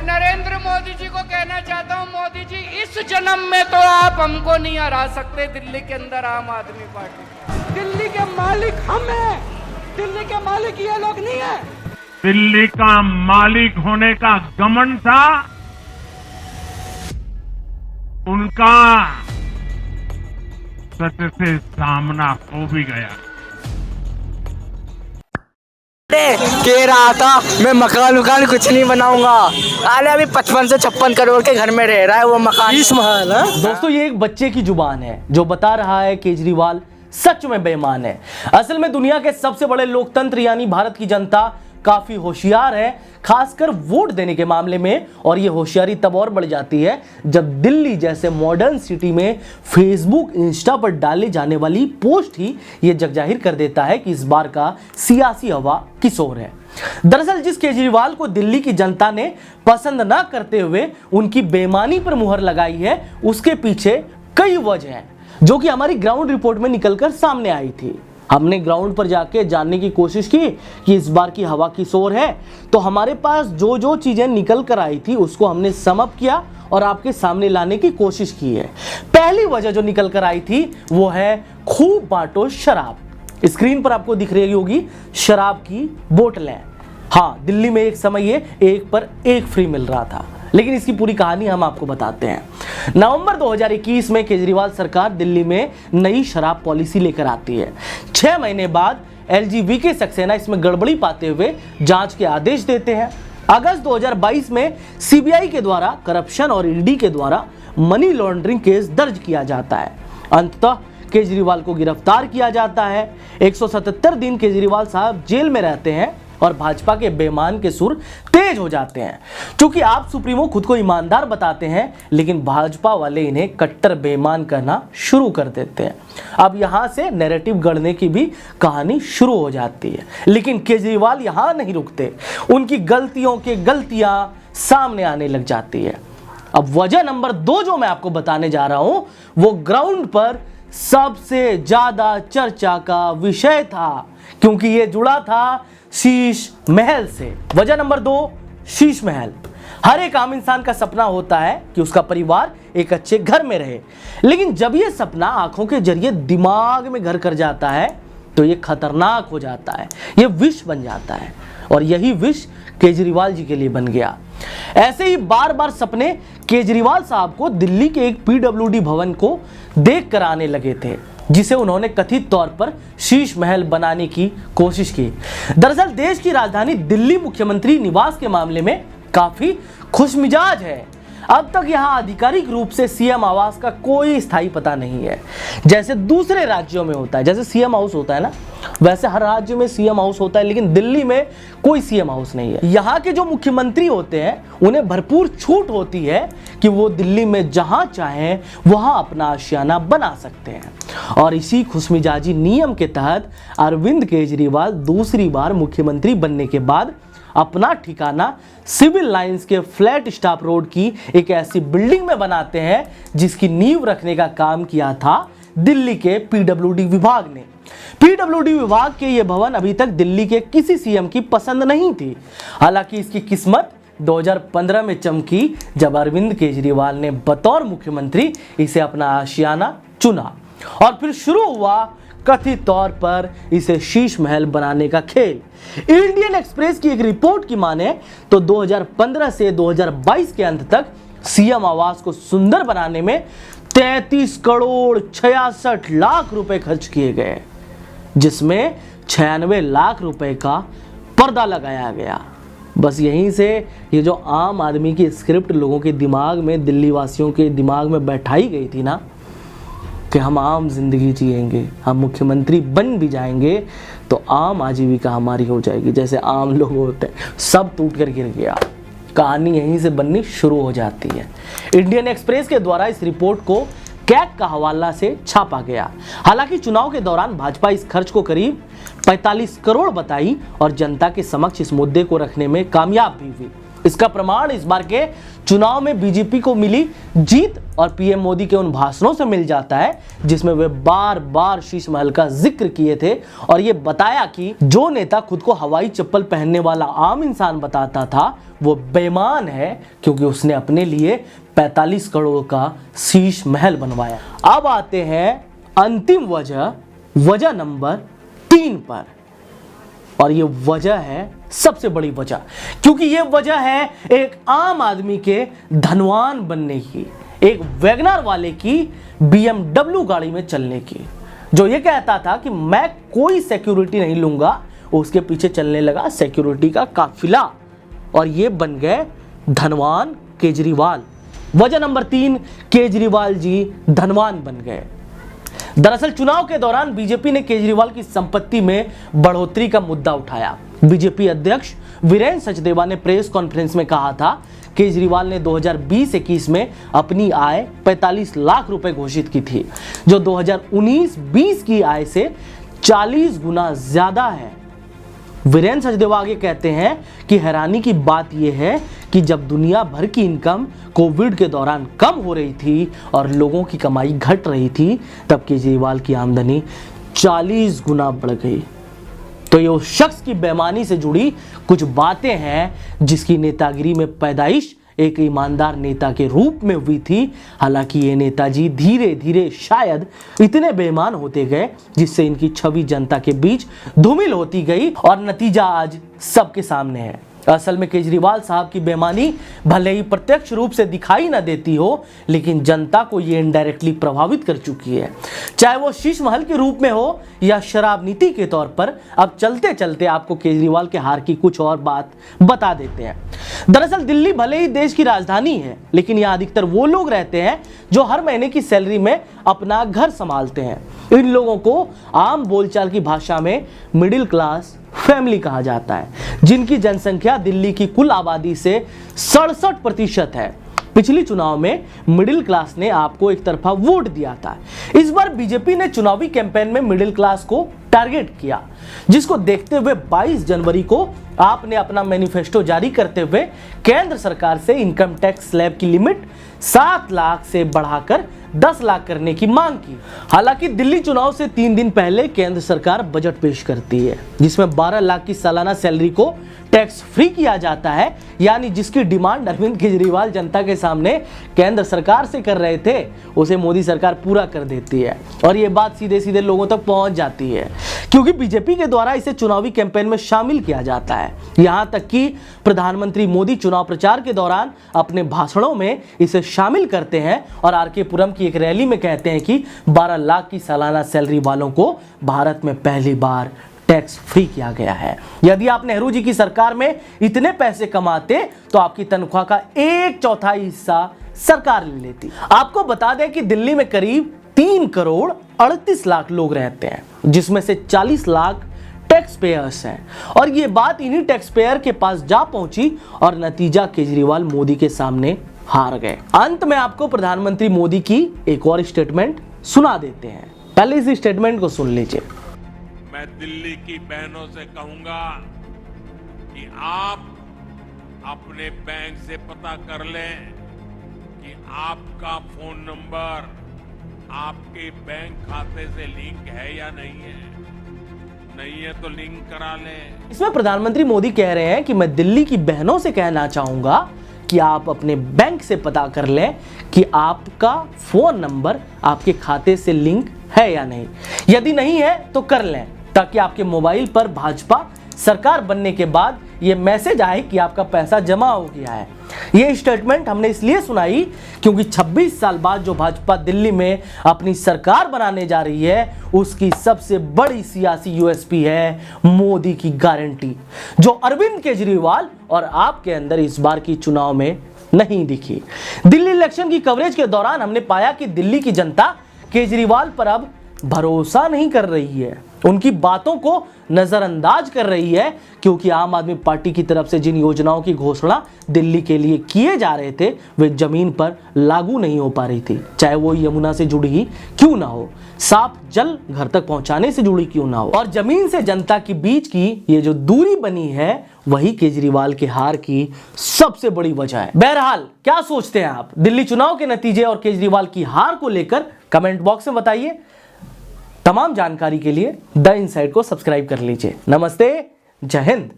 मैं नरेंद्र मोदी जी को कहना चाहता हूं, मोदी जी इस जन्म में तो आप हमको नहीं हरा सकते दिल्ली के अंदर आम आदमी पार्टी। दिल्ली के मालिक हम हैं, दिल्ली के मालिक ये लोग नहीं है। दिल्ली का मालिक होने का घमंड था उनका, सत्य से सामना हो भी गया। कह रहा था मैं मकान कुछ नहीं बनाऊंगा, आले अभी 55 से 56 करोड़ के घर में रह रहा है वो मकान। शीश महल है। दोस्तों ये एक बच्चे की जुबान है जो बता रहा है केजरीवाल सच में बेईमान है। असल में दुनिया के सबसे बड़े लोकतंत्र यानी भारत की जनता काफी होशियार है, खासकर वोट देने के मामले में। और ये होशियारी तब और बढ़ जाती है जब दिल्ली जैसे मॉडर्न सिटी में फेसबुक इंस्टा पर डाले जाने वाली पोस्ट ही ये जगजाहिर कर देता है कि इस बार का सियासी हवा किस ओर है। दरअसल जिस केजरीवाल को दिल्ली की जनता ने पसंद ना करते हुए उनकी बेईमानी पर मुहर लगाई है, उसके पीछे कई वजह हैं जो कि हमारी ग्राउंड रिपोर्ट में निकलकर सामने आई थी। हमने ग्राउंड पर जाके जानने की कोशिश की कि इस बार की हवा किस ओर है, तो हमारे पास जो जो चीजें निकल कर आई थी उसको हमने सम अप किया और आपके सामने लाने की कोशिश की है। पहली वजह जो निकल कर आई थी वो है खूब बांटो शराब। स्क्रीन पर आपको दिख रही होगी शराब की बोतलें। हाँ, दिल्ली में एक समय ये एक पर एक फ्री मिल रहा था, लेकिन इसकी पूरी कहानी हम आपको बताते हैं। नवंबर 2021 में केजरीवाल सरकार दिल्ली में नई शराब पॉलिसी लेकर आती है। 6 महीने बाद LGV सक्सेना इसमें गड़बड़ी पाते हुए जांच के आदेश देते हैं। अगस्त 2022 में CBI के द्वारा करप्शन और ED के द्वारा मनी लॉन्ड्रिंग केस दर्ज किया जाता है। अंततः केजरीवाल को गिरफ्तार किया जाता है। 177 दिन केजरीवाल साहब जेल में रहते हैं और भाजपा के बेईमान के सुर तेज हो जाते हैं। क्योंकि आप सुप्रीमो खुद को ईमानदार बताते हैं, लेकिन भाजपा वाले इन्हें कट्टर बेईमान करना शुरू कर देते हैं। अब यहां से नैरेटिव गढ़ने की भी कहानी शुरू हो जाती है। लेकिन केजरीवाल यहां नहीं रुकते, उनकी गलतियों के गलतियां सामने आने लग जाती है। अब वजह नंबर 2 जो मैं आपको बताने जा रहा हूं वो ग्राउंड पर सबसे ज्यादा चर्चा का विषय था, क्योंकि ये जुड़ा था शीश महल से। वजह नंबर 2, शीश महल। हर एक आम इंसान का सपना होता है कि उसका परिवार एक अच्छे घर में रहे, लेकिन जब यह सपना आंखों के जरिए दिमाग में घर कर जाता है तो यह खतरनाक हो जाता है, यह विष बन जाता है। और यही विष केजरीवाल जी के लिए बन गया। ऐसे ही बार बार सपने केजरीवाल साहब को दिल्ली के एक PWD भवन को देख कर आने लगे थे, जिसे उन्होंने कथित तौर पर शीश महल बनाने की कोशिश की। दरअसल देश की राजधानी दिल्ली मुख्यमंत्री निवास के मामले में काफी खुशमिजाज है। अब तक यहां आधिकारिक रूप से CM आवास का कोई स्थायी पता नहीं है, जैसे दूसरे राज्यों में होता है। जैसे CM हाउस होता है ना, वैसे हर राज्य में CM हाउस होता है, लेकिन दिल्ली में कोई CM हाउस नहीं है। यहाँ के जो मुख्यमंत्री होते हैं उन्हें भरपूर छूट होती है कि वो दिल्ली में जहां चाहें वहां अपना आशियाना बना सकते हैं। और इसी खुशमिजाजी नियम के तहत अरविंद केजरीवाल दूसरी बार मुख्यमंत्री बनने के बाद अपना ठिकाना सिविल लाइंस के फ्लैट स्टॉप रोड की एक ऐसी बिल्डिंग में बनाते हैं जिसकी नींव रखने का काम किया था दिल्ली के PWD विभाग ने। PWD विभाग के ये भवन अभी तक दिल्ली के किसी CM की पसंद नहीं थी। हालांकि इसकी किस्मत 2015 में चमकी जब अरविंद केजरीवाल ने बतौर मुख्यमंत्री इसे अपना आशियाना चुना और फिर शुरू हुआ कथित तौर पर इसे शीश महल बनाने का खेल। इंडियन एक्सप्रेस की एक रिपोर्ट की माने तो 2015 से 2022 के अंत तक CM आवास को सुंदर बनाने में 33 करोड़ 66 लाख रुपए खर्च किए गए, जिसमें 96 लाख रुपए का पर्दा लगाया गया। बस यहीं से ये जो आम आदमी की स्क्रिप्ट लोगों के दिमाग में, दिल्ली वासियों के दिमाग में बैठाई गई थी ना कि हम आम जिंदगी जिएंगे, हम मुख्यमंत्री बन भी जाएंगे तो आम आजीविका हमारी हो जाएगी, जैसे आम लोग होते हैं, सब टूट कर गिर गया। कहानी यहीं से बननी शुरू हो जाती है। इंडियन एक्सप्रेस के द्वारा इस रिपोर्ट को कैग का हवाला से छापा गया। हालांकि चुनाव के दौरान भाजपा इस खर्च को करीब 45 करोड़ बताई और जनता के समक्ष इस मुद्दे को रखने में कामयाब भी हुई। इसका प्रमाण इस बार के चुनाव में बीजेपी को मिली जीत और पीएम मोदी के उन भाषणों से मिल जाता है जिसमें वे बार बार शीश महल का जिक्र किए थे और ये बताया कि जो नेता खुद को हवाई चप्पल पहनने वाला आम इंसान बताता था वो बेईमान है, क्योंकि उसने अपने लिए 45 करोड़ का शीश महल बनवाया। अब आते हैं अंतिम वजह नंबर 3 पर, और ये वजह है सबसे बड़ी वजह, क्योंकि ये वजह है एक आम आदमी के धनवान बनने की, एक वैगनर वाले की BMW गाड़ी में चलने की, जो ये कहता था कि मैं कोई सिक्योरिटी नहीं लूंगा, उसके पीछे चलने लगा सिक्योरिटी का काफिला और ये बन गए धनवान केजरीवाल। वजह नंबर 3, केजरीवाल जी धनवान बन गए। दरअसल चुनाव के दौरान बीजेपी ने केजरीवाल की संपत्ति में बढ़ोतरी का मुद्दा उठाया। बीजेपी अध्यक्ष वीरेंद्र सचदेवा ने प्रेस कॉन्फ्रेंस में कहा था केजरीवाल ने 2020-21 में अपनी आय 45 लाख रुपए घोषित की थी, जो 2019-20 की आय से 40 गुना ज्यादा है। वीरेंद्र सचदेवा आगे कहते हैं कि हैरानी की बात यह है कि जब दुनिया भर की इनकम कोविड के दौरान कम हो रही थी और लोगों की कमाई घट रही थी, तब केजरीवाल की आमदनी 40 गुना बढ़ गई। तो ये उस शख्स की बेईमानी से जुड़ी कुछ बातें हैं जिसकी नेतागिरी में पैदाइश एक ईमानदार नेता के रूप में हुई थी। हालांकि ये नेताजी धीरे धीरे शायद इतने बेईमान होते गए जिससे इनकी छवि जनता के बीच धूमिल होती गई और नतीजा आज सबके सामने है। असल में केजरीवाल साहब की बेईमानी भले ही प्रत्यक्ष रूप से दिखाई न देती हो, लेकिन जनता को ये इनडायरेक्टली प्रभावित कर चुकी है, चाहे वो शीश महल के रूप में हो या शराब नीति के तौर पर। अब चलते चलते आपको केजरीवाल के हार की कुछ और बात बता देते हैं। दरअसल दिल्ली भले ही देश की राजधानी है, लेकिन यहाँ अधिकतर वो लोग रहते हैं जो हर महीने की सैलरी में अपना घर संभालते हैं। इन लोगों को आम बोलचाल की भाषा में मिडिल क्लास फैमिली कहा जाता है, जिनकी जनसंख्या दिल्ली की कुल आबादी से 67% है। पिछली चुनाव में मिडिल क्लास ने आपको एक तरफा वोट दिया था। इस बार बीजेपी ने चुनावी कैंपेन में मिडिल क्लास को टारगेट किया, जिसको देखते हुए 22 जनवरी को आपने अपना मैनिफेस्टो जारी करते हुए केंद्र सरकार से इनकम टैक्स स्लैब की लिमिट 7 लाख से बढ़ाकर 10 लाख करने की मांग की। हालांकि दिल्ली चुनाव से 3 दिन पहले केंद्र सरकार बजट पेश करती है, जिसमें 12 लाख की सालाना सैलरी को टैक्स फ्री किया जाता है, यानी जिसकी डिमांड अरविंद केजरीवाल जनता के सामने केंद्र सरकार से कर रहे थे, उसे मोदी सरकार पूरा कर देती है और ये बात सीधे सीधे लोगों तक पहुंच जाती है, क्योंकि बीजेपी के द्वारा इसे चुनावी कैंपेन में शामिल किया जाता है। यहां तक कि प्रधानमंत्री मोदी चुनाव प्रचार के दौरान अपने भाषणों में इसे शामिल करते हैं और आरके पुरम की एक रैली में कहते हैं कि 12 लाख की सालाना सैलरी वालों को भारत में पहली बार टैक्स फ्री किया गया है। यदि आप नेहरू जी की सरकार में इतने पैसे कमाते तो आपकी तनख्वाह का 1/4 हिस्सा सरकार ले लेती। आपको बता दें कि दिल्ली में करीब 3 करोड़ 38 लाख लोग रहते हैं, जिसमें से 40 लाख टैक्स पेयर्स हैं, और ये बात इन्हीं टैक्स पेयर के पास जा पहुंची और नतीजा केजरीवाल मोदी के सामने हार गए। अंत में आपको प्रधानमंत्री मोदी की एक और स्टेटमेंट सुना देते हैं। पहले इस स्टेटमेंट को सुन लीजिए। मैं दिल्ली की बहनों से कहूंगा कि आप अपने बैंक से पता कर लें कि आपका फोन नंबर आपके बैंक खाते से लिंक है या नहीं है तो लिंक करा लें। इसमें प्रधानमंत्री मोदी कह रहे हैं कि मैं दिल्ली की बहनों से कहना चाहूंगा कि आप अपने बैंक से पता कर लें कि आपका फोन नंबर आपके खाते से लिंक है या नहीं। यदि नहीं है तो कर लें, ताकि आपके मोबाइल पर भाजपा सरकार बनने के बाद ये मैसेज आए कि आपका पैसा जमा हो गया है। ये स्टेटमेंट हमने इसलिए सुनाई क्योंकि 26 साल बाद जो भाजपा दिल्ली में अपनी सरकार बनाने जा रही है, उसकी सबसे बड़ी सियासी यूएसपी है मोदी की गारंटी, जो अरविंद केजरीवाल और आपके अंदर इस बार की चुनाव में नहीं दिखी। दिल्ली इलेक्शन की कवरेज के दौरान हमने पाया कि दिल्ली की जनता केजरीवाल पर अब भरोसा नहीं कर रही है। उनकी बातों को नजरअंदाज कर रही है, क्योंकि आम आदमी पार्टी की तरफ से जिन योजनाओं की घोषणा दिल्ली के लिए किए जा रहे थे वे जमीन पर लागू नहीं हो पा रही थी, चाहे वो यमुना से जुड़ी ही क्यों ना हो, साफ जल घर तक पहुंचाने से जुड़ी क्यों ना हो। और जमीन से जनता के बीच की ये जो दूरी बनी है वही केजरीवाल के हार की सबसे बड़ी वजह है। बहरहाल क्या सोचते हैं आप दिल्ली चुनाव के नतीजे और केजरीवाल की हार को लेकर, कमेंट बॉक्स में बताइए। तमाम जानकारी के लिए द इनसाइड को सब्सक्राइब कर लीजिए। नमस्ते, जय हिंद।